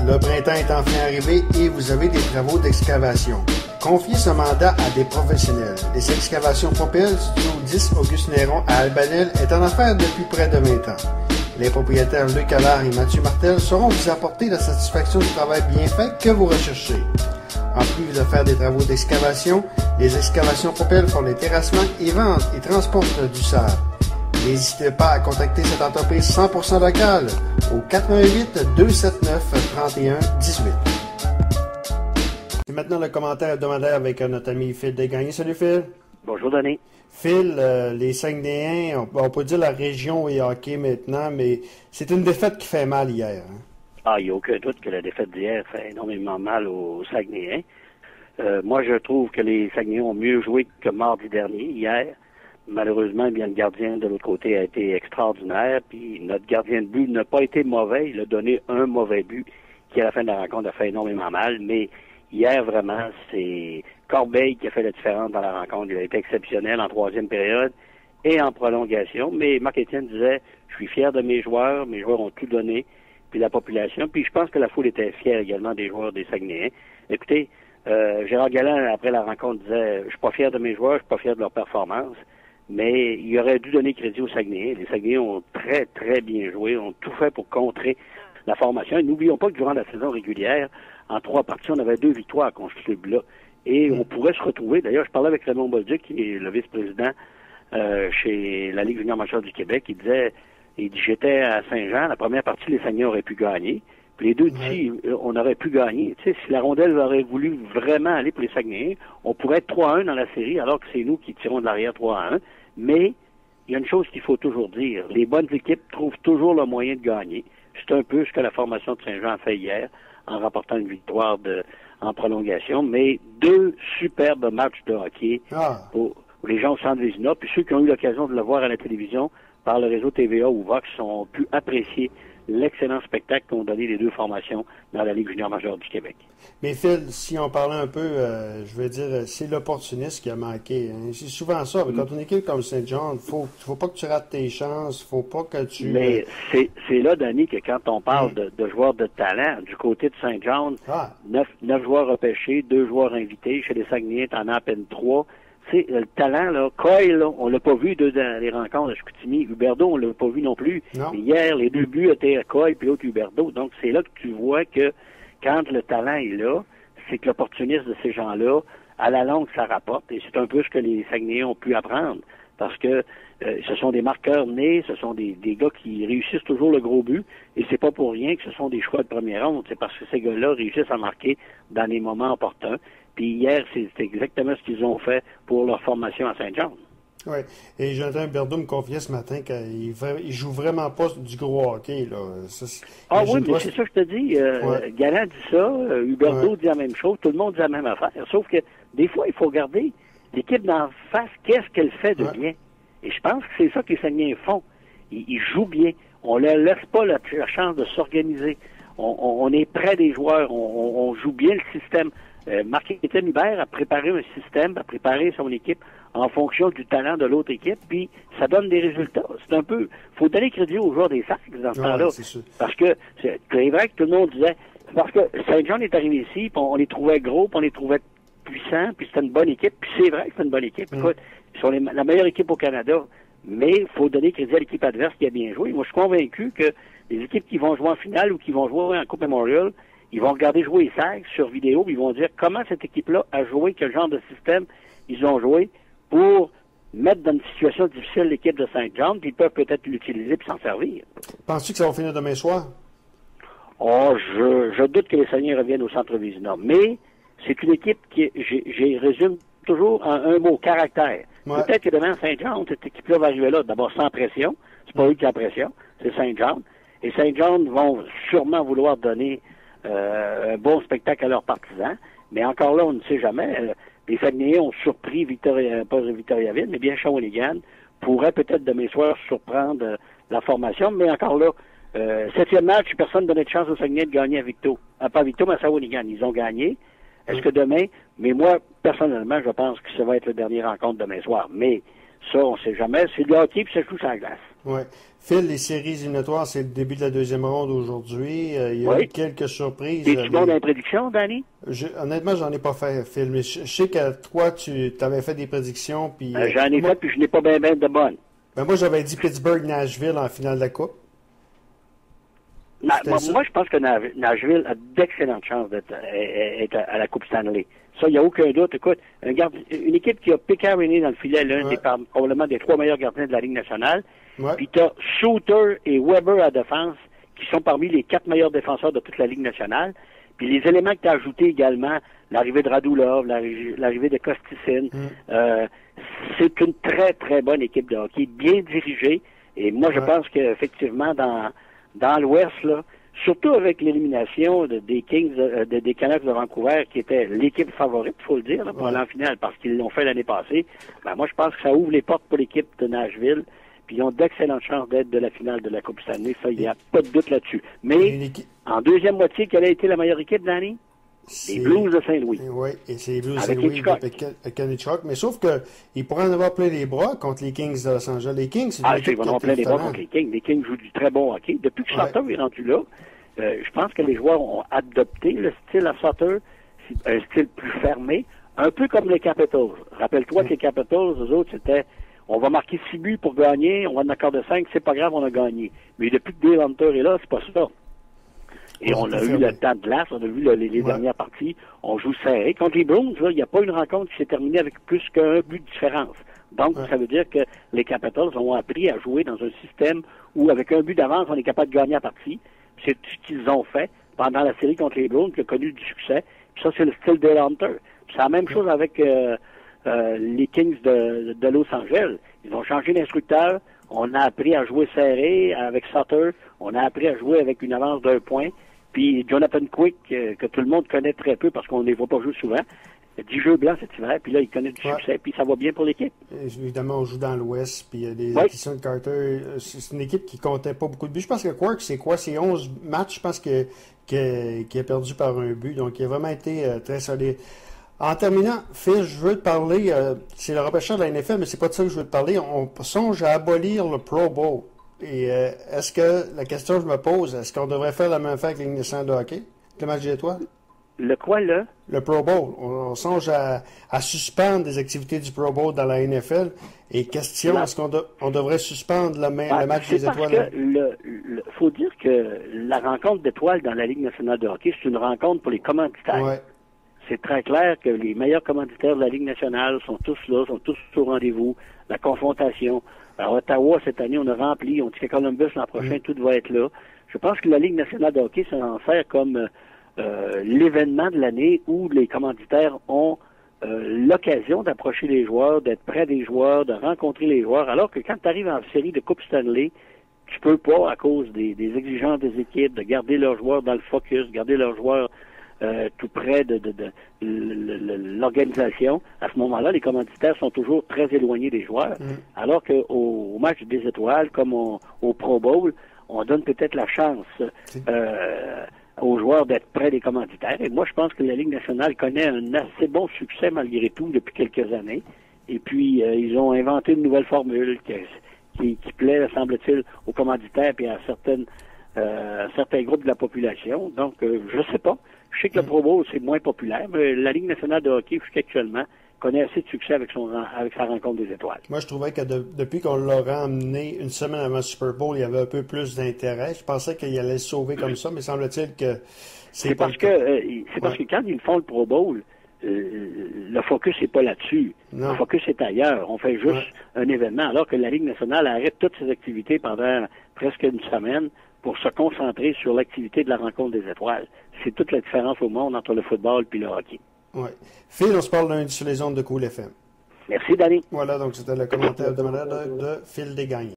Le printemps est enfin arrivé et vous avez des travaux d'excavation. Confiez ce mandat à des professionnels. Les excavations Propel Studio 10 Auguste Néron à Albanel est en affaires depuis près de 20 ans. Les propriétaires Luc Allard et Mathieu Martel sauront vous apporter la satisfaction du travail bien fait que vous recherchez. En plus de faire des travaux d'excavation, les excavations Propel font des terrassements et vendent et transportent du sable. N'hésitez pas à contacter cette entreprise 100% locale au 88 279 31 18. Et maintenant le commentaire hebdomadaire avec notre ami Phil Desgagnés. Salut Phil. Bonjour Denis. Phil, les Saguenayens, on peut dire la région est hockey maintenant, mais c'est une défaite qui fait mal hier. Hein? Ah, il n'y a aucun doute que la défaite d'hier fait énormément mal aux Saguenayens. Moi, je trouve que les Saguenayens ont mieux joué que mardi dernier, hier. Malheureusement, bien, le gardien de l'autre côté a été extraordinaire, puis notre gardien de but n'a pas été mauvais. Il a donné un mauvais but qui, à la fin de la rencontre, a fait énormément mal. Mais hier, vraiment, c'est Corbeil qui a fait la différence dans la rencontre. Il a été exceptionnel en troisième période et en prolongation. Mais Marc-Étienne disait, je suis fier de mes joueurs ont tout donné, puis la population. Puis je pense que la foule était fière également des joueurs des Saguenayens. Écoutez, Gérard Galland, après la rencontre, disait, je suis pas fier de mes joueurs, je suis pas fier de leur performance. Mais il aurait dû donner crédit aux Saguenayens. Les Saguenayens ont très, très bien joué, ont tout fait pour contrer la formation. Et n'oublions pas que durant la saison régulière, en 3 parties, on avait 2 victoires contre ce club-là. Et on pourrait se retrouver, d'ailleurs, je parlais avec Raymond Bolduc, qui est le vice-président chez la Ligue junior majeure du Québec, il dit, j'étais à Saint-Jean, la première partie, les Saguenayens auraient pu gagner. Puis les deux d'ici, on aurait pu gagner. Tu sais, si la rondelle aurait voulu vraiment aller pour les Saguenayens, on pourrait être 3-1 dans la série, alors que c'est nous qui tirons de l'arrière 3-1. Mais il y a une chose qu'il faut toujours dire. Les bonnes équipes trouvent toujours le moyen de gagner. C'est un peu ce que la formation de Saint-Jean a fait hier, en remportant une victoire en prolongation. Mais 2 superbes matchs de hockey pour les gens au Centre Vézina. Puis ceux qui ont eu l'occasion de le voir à la télévision par le réseau TVA ou Vox ont pu apprécier l'excellent spectacle qu'ont donné les 2 formations dans la Ligue junior majeure du Québec. Mais Phil, si on parlait un peu, je veux dire, c'est l'opportunisme qui a manqué. Hein. C'est souvent ça. Quand une équipe comme Saint-Jean, faut pas que tu rates tes chances, faut pas que tu... Mais c'est là, Danny, que quand on parle de joueurs de talent, du côté de Saint-Jean, 9 joueurs repêchés, 2 joueurs invités. Chez les Saguenayens, t'en as à peine 3. C'est le talent, là. Coyle, là, on l'a pas vu dans les rencontres de Chicoutimi. Huberdeau, on l'a pas vu non plus. Mais hier, les 2 buts étaient à Coyle puis l'autre Huberdeau. Donc, c'est là que tu vois que quand le talent est là, c'est que l'opportunisme de ces gens-là, à la longue, ça rapporte. Et c'est un peu ce que les Saguenayens ont pu apprendre. Parce que ce sont des marqueurs nés, ce sont des gars qui réussissent toujours le gros but. Et c'est pas pour rien que ce sont des choix de première ronde. C'est parce que ces gars-là réussissent à marquer dans les moments opportuns. Puis hier, c'est exactement ce qu'ils ont fait pour leur formation à Saint-Jean. Oui. Et Jonathan Huberdeau me confiait ce matin qu'il joue vraiment pas du gros hockey. Là. Oui, mais c'est ça que je te dis. Galland dit ça, Huberdeau dit la même chose, tout le monde dit la même affaire. Sauf que des fois, il faut regarder l'équipe d'en face, qu'est-ce qu'elle fait de bien. Et je pense que c'est ça que les Saguenayens font. Ils jouent bien. On leur laisse pas la chance de s'organiser. On est près des joueurs. On joue bien le système. Marc-Étienne Hubert a préparé un système, a préparé son équipe en fonction du talent de l'autre équipe, puis ça donne des résultats. C'est un peu... faut donner crédit aux joueurs des Sacs dans ce temps-là. Parce que c'est vrai que tout le monde disait... Parce que Saint-Jean est arrivé ici, puis on les trouvait gros, puis on les trouvait puissants, puis c'était une bonne équipe. Puis c'est vrai que c'est une bonne équipe. Écoute, ils sont la meilleure équipe au Canada. Mais il faut donner crédit à l'équipe adverse qui a bien joué. Moi, je suis convaincu que les équipes qui vont jouer en finale ou qui vont jouer en Coupe Memorial, ils vont regarder jouer les Sags sur vidéo, puis ils vont dire comment cette équipe-là a joué, quel genre de système ils ont joué pour mettre dans une situation difficile l'équipe de Saint-Jean, puis ils peuvent peut-être l'utiliser puis s'en servir. Penses-tu que ça va finir demain soir? Je doute que les Saguenayens reviennent au Centre Vézina. Mais c'est une équipe qui, je résume toujours en un mot, caractère. Peut-être que demain, Saint-Jean, cette équipe-là va arriver là, d'abord sans pression. C'est pas eux qui ont pression, c'est Saint-Jean. Et Saint-Jean vont sûrement vouloir donner un bon spectacle à leurs partisans. Mais encore là, on ne sait jamais. Les Saguenayens ont surpris pas Victoriaville, mais bien Shawinigan pourrait peut-être demain soir surprendre la formation. Mais encore là, 7e match, personne ne donnait de chance aux Saguenayens de gagner à Victo. Pas à Victo, mais à Shawinigan. Ils ont gagné. Est-ce que demain... Mais moi, personnellement, je pense que ça va être la dernière rencontre demain soir. Mais ça, on ne sait jamais. C'est le hockey, puis ça se joue sur la glace. Oui. Phil, les séries éliminatoires, c'est le début de la deuxième ronde aujourd'hui. Il y a eu quelques surprises. Es-tu bon dans les prédictions, Danny? Honnêtement, j'en ai pas fait, Phil, mais je sais que toi, tu avais fait des prédictions. Puis, j'en ai fait, puis je n'ai pas bien de bonnes. Ben moi, j'avais dit Pittsburgh-Nashville en finale de la Coupe. Moi, je pense que Nashville a d'excellentes chances d'être à la Coupe Stanley. Ça, il n'y a aucun doute. Écoute, une équipe qui a Pekka-Rinne dans le filet, probablement des 3 meilleurs gardiens de la Ligue nationale. Ouais. Puis tu as Suter et Weber à défense, qui sont parmi les 4 meilleurs défenseurs de toute la Ligue nationale. Puis les éléments que tu as ajoutés également, l'arrivée de Radulov, l'arrivée de Kosticin, c'est une très, très bonne équipe de hockey, bien dirigée. Et moi, je pense qu'effectivement, dans l'Ouest, là, surtout avec l'élimination des Kings, des Canucks de Vancouver, qui était l'équipe favorite, il faut le dire, là, pour aller en finale, parce qu'ils l'ont fait l'année passée, ben moi, je pense que ça ouvre les portes pour l'équipe de Nashville, puis ils ont d'excellentes chances d'être de la finale de la Coupe Stanley, ça, il n'y a pas de doute là-dessus. Mais, en deuxième moitié, quelle a été la meilleure équipe, Danny? Les Blues de Saint-Louis. Oui, et c'est les Blues de Saint-Louis avec Hitchcock. Mais sauf qu'ils pourraient en avoir plein les bras contre les Kings de Los Angeles. Les Kings, c'est une équipe ils vont en avoir plein les bras contre les Kings. Les Kings jouent du très bon hockey. Depuis que Sutter est rendu là, je pense que les joueurs ont adopté le style à Sutter, un style plus fermé, un peu comme les Capitals. Rappelle-toi que les Capitals, eux autres, c'était on va marquer 6 buts pour gagner, on va en accord de 5, c'est pas grave, on a gagné. Mais depuis que Dale Hunter est là, c'est pas ça. Et on a eu le temps de glace, on a vu les dernières parties, on joue serré. Contre les Bruins, il n'y a pas une rencontre qui s'est terminée avec plus qu'un but de différence. Donc, ça veut dire que les Capitals ont appris à jouer dans un système où, avec un but d'avance, on est capable de gagner la partie. C'est ce qu'ils ont fait pendant la série contre les Bruins, qui a connu du succès. Puis ça, c'est le style de Hunter. C'est la même chose avec les Kings de Los Angeles. Ils ont changé d'instructeur. On a appris à jouer serré avec Sutter. On a appris à jouer avec une avance d'1 point. Puis Jonathan Quick, que tout le monde connaît très peu parce qu'on ne les voit pas jouer souvent, 10 jeux blancs cet hiver, puis là, il connaît du succès, puis ça va bien pour l'équipe. Évidemment, on joue dans l'Ouest, puis il y a des acquisitions de Carter. C'est une équipe qui comptait pas beaucoup de buts. Je pense que Quark, c'est quoi? C'est 11 matchs, je pense, qui a perdu par un but. Donc, il a vraiment été très solide. En terminant, Phil, je veux te parler, c'est le repêchage de la NFL, mais c'est pas de ça que je veux te parler. On songe à abolir le Pro Bowl. Et est-ce que, la question que je me pose, est-ce qu'on devrait faire la même affaire avec les nationales de hockey, le match des étoiles? Le quoi, là? Le Pro Bowl. On songe à suspendre des activités du Pro Bowl dans la NFL. Et question, est-ce qu'on devrait suspendre le match des étoiles? Il faut dire que la rencontre d'étoiles dans la Ligue nationale de hockey, c'est une rencontre pour les commanditaires. Ouais. C'est très clair que les meilleurs commanditaires de la Ligue nationale sont tous là, sont tous au rendez-vous. La confrontation. À Ottawa, cette année, on a rempli. On dit que Columbus, l'an prochain, tout va être là. Je pense que la Ligue nationale de hockey s'en sert comme l'événement de l'année où les commanditaires ont l'occasion d'approcher les joueurs, d'être près des joueurs, de rencontrer les joueurs, alors que quand tu arrives en série de Coupe Stanley, tu peux pas, à cause des exigences des équipes, de garder leurs joueurs dans le focus, garder leurs joueurs tout près de l'organisation. À ce moment-là, les commanditaires sont toujours très éloignés des joueurs, alors qu'au match des étoiles, comme au Pro Bowl, on donne peut-être la chance aux joueurs d'être près des commanditaires. Et moi, je pense que la Ligue nationale connaît un assez bon succès malgré tout depuis quelques années. Et puis, ils ont inventé une nouvelle formule qui plaît, semble-t-il, aux commanditaires et à certains groupes de la population. Donc, je sais pas. Je sais que le Pro Bowl, c'est moins populaire, mais la Ligue nationale de hockey, jusqu'actuellement, connaît assez de succès avec sa rencontre des étoiles. Moi, je trouvais que depuis qu'on l'a ramené une semaine avant le Super Bowl, il y avait un peu plus d'intérêt. Je pensais qu'il allait se sauver comme ça, mais semble-t-il que c'est parce que quand ils font le Pro Bowl, le focus n'est pas là-dessus. Non. Le focus est ailleurs. On fait juste un événement, alors que la Ligue nationale arrête toutes ses activités pendant presque une semaine pour se concentrer sur l'activité de la rencontre des étoiles. C'est toute la différence au monde entre le football et le hockey. Oui. Phil, on se parle lundi sur les ondes de Cool FM. Merci, Danny. Voilà, donc c'était le commentaire de Phil Desgagnes.